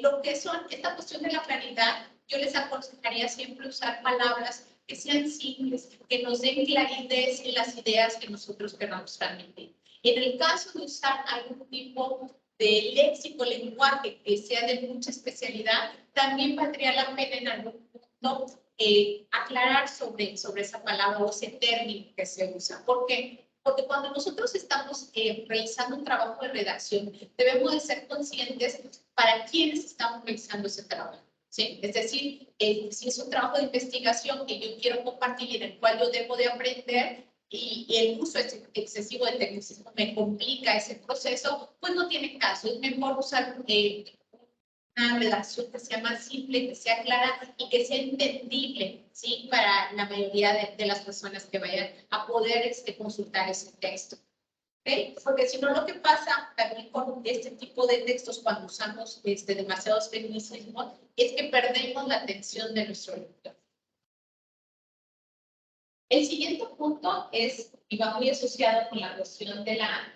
Speaker 1: lo que son esta cuestión de la claridad, yo les aconsejaría siempre usar palabras que sean simples, que nos den claridad en las ideas que nosotros queramos transmitir. En el caso de usar algún tipo de léxico, lenguaje que sea de mucha especialidad, también valdría la pena en algún punto aclarar sobre esa palabra o ese término que se usa. ¿Por qué? Porque cuando nosotros estamos realizando un trabajo de redacción, debemos de ser conscientes para quiénes estamos realizando ese trabajo. ¿Sí? Es decir, si es un trabajo de investigación que yo quiero compartir, en el cual yo debo de aprender y el uso excesivo de tecnicismo me complica ese proceso, pues no tiene caso. Es mejor usar una redacción que sea más simple, que sea clara y que sea entendible, ¿sí?, para la mayoría de las personas que vayan a poder consultar ese texto. ¿Okay? Porque si no, lo que pasa también con este tipo de textos cuando usamos demasiados tecnicismos es que perdemos la atención de nuestro lector. El siguiente punto es, y va muy asociado con la cuestión de la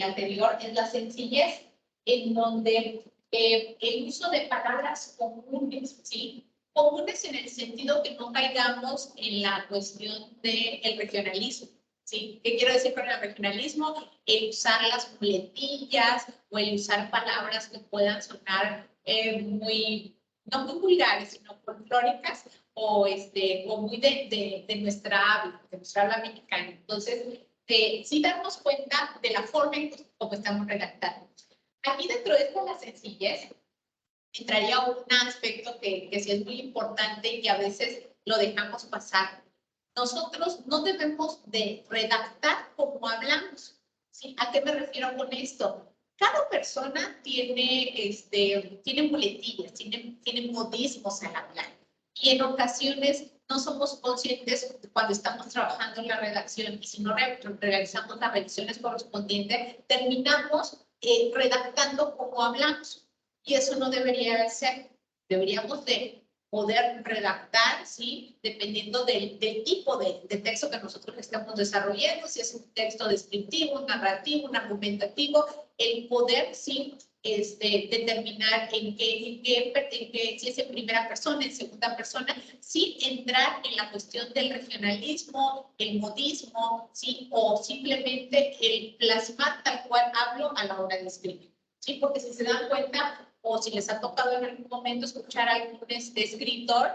Speaker 1: anterior, es la sencillez, en donde el uso de palabras comunes, ¿sí? Comunes en el sentido que no caigamos en la cuestión del regionalismo. ¿Sí? ¿Qué quiero decir con el regionalismo? El usar las muletillas o el usar palabras que puedan sonar no muy vulgares, sino folclóricas o muy de nuestra habla mexicana. Entonces, sí darnos cuenta de la forma en cómo estamos redactando. Aquí dentro de esta la sencillez entraría un aspecto que sí es muy importante y que a veces lo dejamos pasar. Nosotros no debemos de redactar como hablamos, ¿sí? ¿A qué me refiero con esto? Cada persona tiene muletillas, tiene modismos al hablar. Y en ocasiones no somos conscientes cuando estamos trabajando en la redacción y si no realizamos las revisiones correspondientes, terminamos redactando como hablamos. Y eso no debería ser. Deberíamos de poder redactar, ¿sí?, dependiendo del tipo de texto que nosotros estamos desarrollando, si es un texto descriptivo, narrativo, un argumentativo, el poder, sí, determinar en qué, si es en primera persona, en segunda persona, sí entrar en la cuestión del regionalismo, el modismo, ¿sí?, o simplemente el plasmar tal cual hablo a la hora de escribir, ¿sí? Porque si se dan cuenta, o si les ha tocado en algún momento escuchar a algún escritor,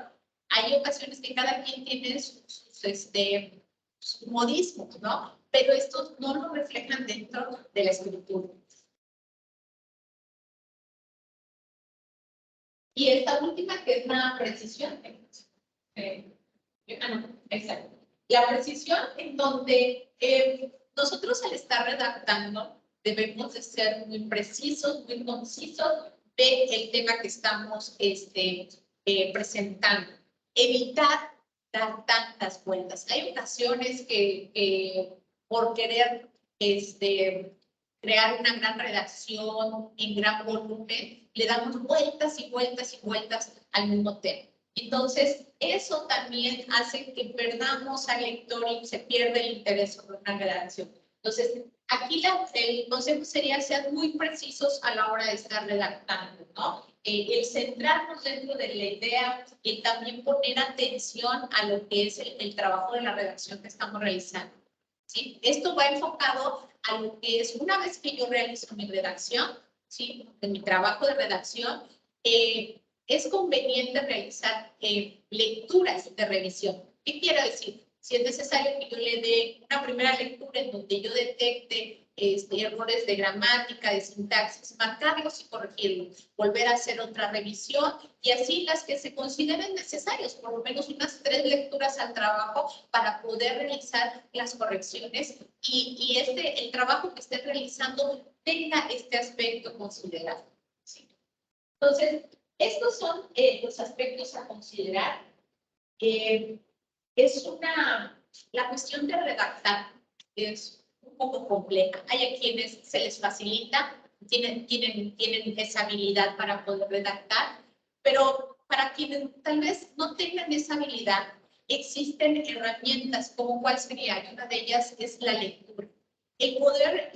Speaker 1: hay ocasiones que cada quien tiene sus modismos, ¿no? Pero estos no lo reflejan dentro de la escritura. Y esta última, que es la precisión. Exacto. La precisión en donde nosotros al estar redactando debemos de ser muy precisos, muy concisos de el tema que estamos presentando. Evitar dar tantas vueltas. Hay ocasiones que por querer crear una gran redacción en gran volumen, le damos vueltas y vueltas y vueltas al mismo tema. Entonces, eso también hace que perdamos al lector y se pierda el interés sobre una redacción. Entonces, aquí el consejo sería ser muy precisos a la hora de estar redactando, ¿no? El centrarnos dentro de la idea y también poner atención a lo que es el trabajo de la redacción que estamos realizando, ¿sí? Esto va enfocado a lo que es, una vez que yo realizo mi redacción, ¿sí? De mi trabajo de redacción, es conveniente realizar lecturas de revisión. ¿Qué quiero decir? Si es necesario que yo le dé una primera lectura en donde yo detecte errores de gramática, de sintaxis, marcarlos y corregirlos, volver a hacer otra revisión y así las que se consideren necesarias, por lo menos unas 3 lecturas al trabajo para poder realizar las correcciones y el trabajo que esté realizando tenga este aspecto considerado, ¿sí? Entonces, estos son los aspectos a considerar. La cuestión de redactar es un poco compleja. Hay a quienes se les facilita, tienen esa habilidad para poder redactar, pero para quienes tal vez no tengan esa habilidad, existen herramientas como cuál sería, y una de ellas es la lectura. El poder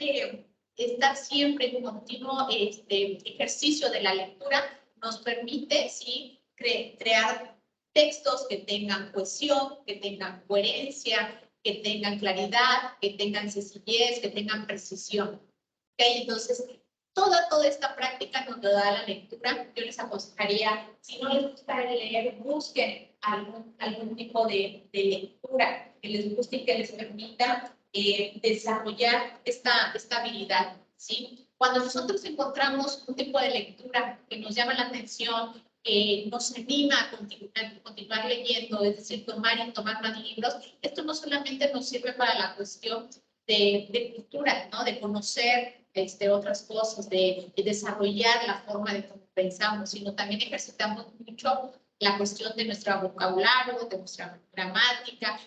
Speaker 1: estar siempre en un continuo ejercicio de la lectura nos permite, sí, crear textos que tengan cohesión, que tengan coherencia, que tengan claridad, que tengan sencillez, que tengan precisión. ¿Okay? Entonces, toda esta práctica nos lo da la lectura. Yo les aconsejaría, si no les gusta leer, busquen algún tipo de lectura que les guste y que les permita desarrollar esta habilidad, ¿sí? Cuando nosotros encontramos un tipo de lectura que nos llama la atención, nos anima a continuar leyendo, es decir, tomar más libros, esto no solamente nos sirve para la cuestión de cultura, ¿no? De conocer otras cosas, de desarrollar la forma de cómo pensamos, sino también ejercitamos mucho la cuestión de nuestro vocabulario, de nuestra gramática,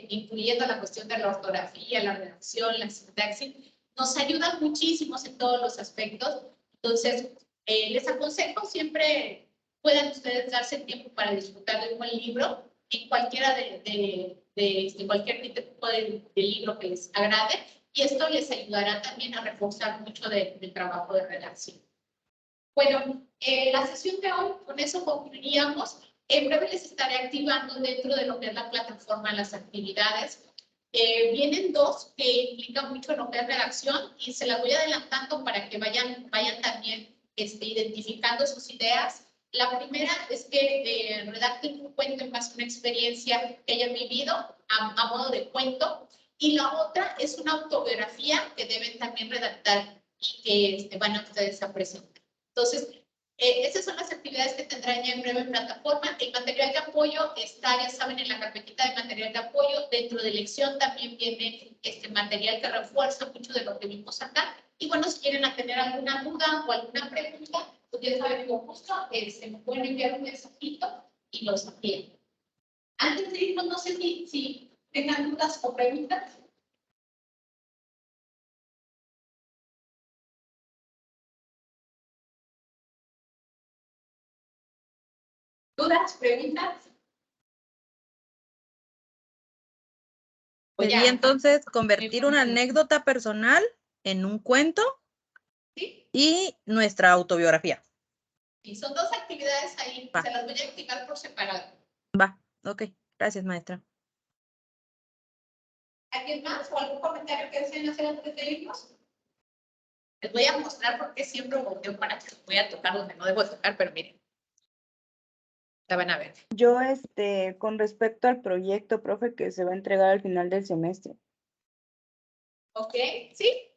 Speaker 1: incluyendo la cuestión de la ortografía, la redacción, la sintaxis, nos ayudan muchísimo en todos los aspectos. Entonces, les aconsejo siempre puedan ustedes darse tiempo para disfrutar de un buen libro en cualquiera cualquier tipo de libro que les agrade, y esto les ayudará también a reforzar mucho del trabajo de redacción. Bueno, la sesión de hoy, con eso concluiríamos. En breve les estaré activando dentro de lo que es la plataforma las actividades. Vienen 2 que implican mucho en lo que es redacción y se las voy adelantando para que vayan también identificando sus ideas. La primera es que redacten un cuento en base a una experiencia que hayan vivido a modo de cuento, y la otra es una autobiografía que deben también redactar y que van a ustedes a presentar. Entonces, esas son las actividades que tendrán ya en breve en plataforma. El material de apoyo está, ya saben, en la carpetita de material de apoyo. Dentro de lección también viene este material que refuerza mucho de lo que vimos acá. Y bueno, si quieren tener alguna duda o alguna pregunta, pues ya saben, con gusto, me pueden enviar un mensajito y los atiendo. Antes de irnos, no sé si tengan dudas o preguntas. ¿Dudas? ¿Preguntas?
Speaker 3: Sería entonces convertir una anécdota personal en un cuento.
Speaker 1: ¿Sí?
Speaker 3: Y nuestra autobiografía.
Speaker 1: Sí, son 2 actividades ahí.
Speaker 3: Va.
Speaker 1: Se las voy a activar por separado.
Speaker 3: Va, ok. Gracias, maestra.
Speaker 1: ¿Alguien más o algún comentario que deseen hacer antes de irnos? Les voy a mostrar por qué siempre volteo para que voy a tocar donde no debo tocar, pero miren. La van a ver.
Speaker 4: Yo, con respecto al proyecto, profe, que se va a entregar al final del semestre.
Speaker 1: ¿Ok? ¿Sí?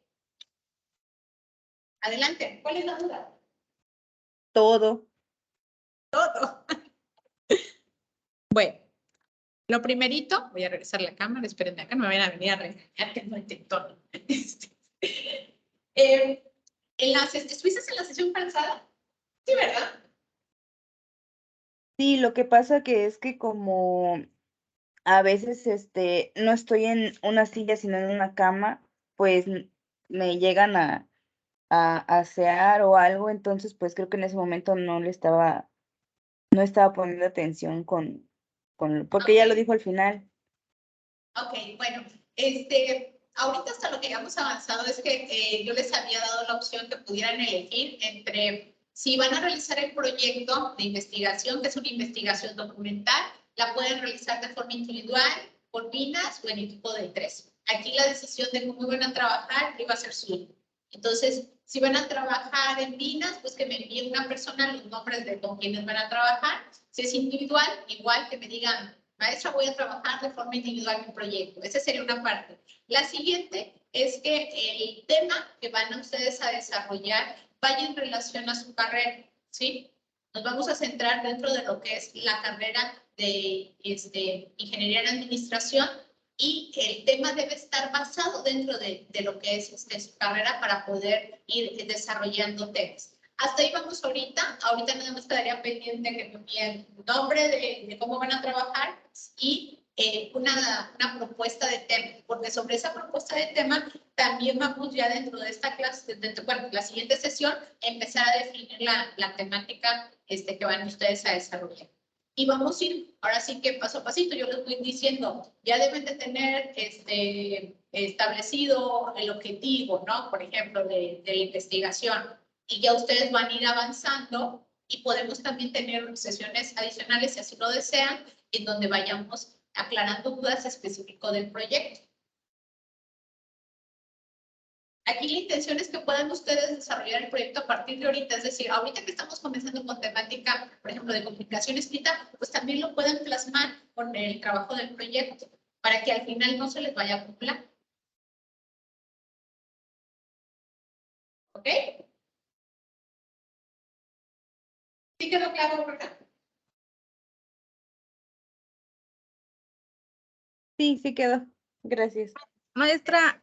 Speaker 1: Adelante. ¿Cuál es la duda?
Speaker 4: Todo.
Speaker 1: Todo. Bueno, lo primerito, voy a regresar la cámara, espérenme acá, no me vayan a venir a regañar que no intentó. ¿Estuviste en la sesión pasada? Sí, ¿verdad?
Speaker 4: Sí, lo que pasa que es que como a veces no estoy en una silla, sino en una cama, pues me llegan a asear o algo, entonces pues creo que en ese momento no estaba poniendo atención porque ya lo
Speaker 1: Ok.
Speaker 4: dijo al final.
Speaker 1: Ok, bueno, ahorita hasta lo que hemos avanzado es que yo les había dado la opción que pudieran elegir entre si van a realizar el proyecto de investigación, que es una investigación documental, la pueden realizar de forma individual, por minas o en equipo de 3. Aquí la decisión de cómo van a trabajar iba a ser suya. Entonces, si van a trabajar en minas, pues que me envíen una persona los nombres de con quienes van a trabajar. Si es individual, igual que me digan, maestra, voy a trabajar de forma individual mi proyecto. Esa sería una parte. La siguiente es que el tema que van a ustedes a desarrollar vaya en relación a su carrera, ¿sí? Nos vamos a centrar dentro de lo que es la carrera de Ingeniería en Administración y el tema debe estar basado dentro de lo que es su carrera para poder ir desarrollando temas. Hasta ahí vamos ahorita. Ahorita nada más quedaría pendiente que me envíen el nombre de cómo van a trabajar y una propuesta de tema, porque sobre esa propuesta de tema también vamos ya dentro de esta clase, bueno, la siguiente sesión, empezar a definir la temática que van ustedes a desarrollar. Y vamos a ir, ahora sí que paso a pasito, yo les voy diciendo, ya deben de tener establecido el objetivo, ¿no? Por ejemplo, de la investigación. Y ya ustedes van a ir avanzando y podemos también tener sesiones adicionales, si así lo desean, en donde vayamos aclarando dudas específicas del proyecto. Aquí la intención es que puedan ustedes desarrollar el proyecto a partir de ahorita, es decir, ahorita que estamos comenzando con temática, por ejemplo, de comunicación escrita, pues también lo pueden plasmar con el trabajo del proyecto, para que al final no se les vaya a acumular. ¿Ok? ¿Sí quedó claro, verdad?
Speaker 4: Sí, sí quedó. Gracias.
Speaker 3: Maestra,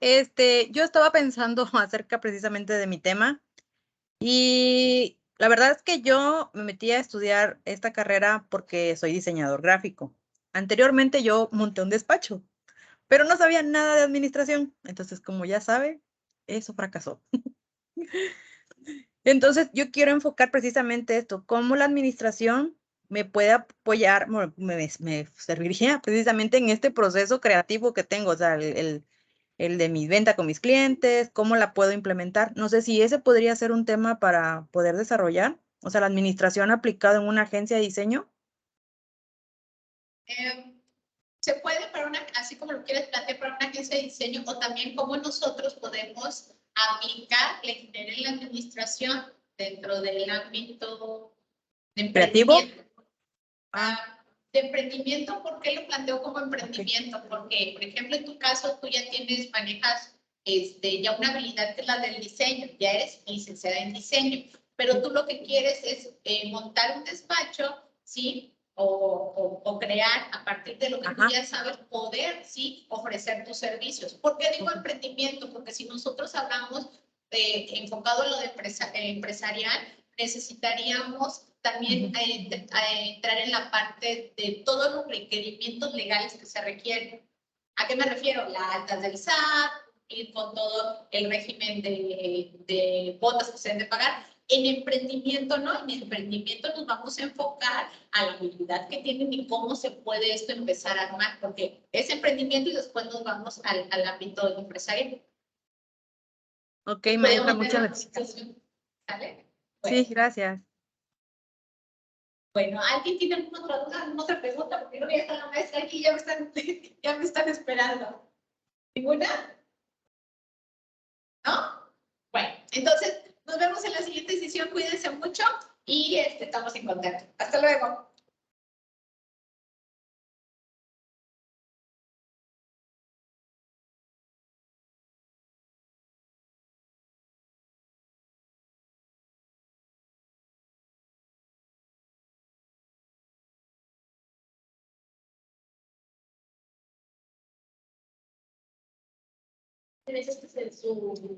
Speaker 3: yo estaba pensando acerca precisamente de mi tema y la verdad es que yo me metí a estudiar esta carrera porque soy diseñador gráfico. Anteriormente yo monté un despacho, pero no sabía nada de administración. Entonces, como ya sabe, eso fracasó. Entonces, yo quiero enfocar precisamente esto, cómo la administración me puede apoyar, me serviría precisamente en este proceso creativo que tengo, o sea, el de mi venta con mis clientes, cómo la puedo implementar. No sé si ese podría ser un tema para poder desarrollar, o sea, la administración aplicada en una agencia de diseño.
Speaker 1: Se puede para así como lo quieres plantear para una agencia de diseño, o también cómo nosotros podemos aplicar la ingeniería en la administración dentro del ámbito de
Speaker 3: ¿Creativo?
Speaker 1: emprendimiento. De emprendimiento, ¿por qué lo planteo como emprendimiento? Okay. Porque, por ejemplo, en tu caso, tú ya manejas ya una habilidad que es la del diseño, ya eres licenciada en diseño, pero tú lo que quieres es montar un despacho, ¿sí? O crear a partir de lo que tú ya sabes, poder, ¿sí? Ofrecer tus servicios. ¿Por qué digo emprendimiento? Porque si nosotros hablamos enfocado en lo de empresarial, necesitaríamos también entrar en la parte de todos los requerimientos legales que se requieren. ¿A qué me refiero? La alta del SAT, ir con todo el régimen de cuotas que se deben de pagar. En emprendimiento, ¿no? En emprendimiento nos vamos a enfocar a la habilidad que tienen y cómo se puede esto empezar a armar, porque es emprendimiento y después nos vamos al ámbito empresarial.
Speaker 3: Ok, maestra, muchas gracias.
Speaker 1: ¿Sale?
Speaker 3: Sí, gracias.
Speaker 1: Bueno, ¿alguien tiene alguna otra duda, alguna otra pregunta? Porque no voy a estar la maestra aquí, ya me están esperando. ¿Ninguna? ¿No? Bueno, entonces nos vemos en la siguiente sesión. Cuídense mucho y estamos en contacto. Hasta luego. Tienes su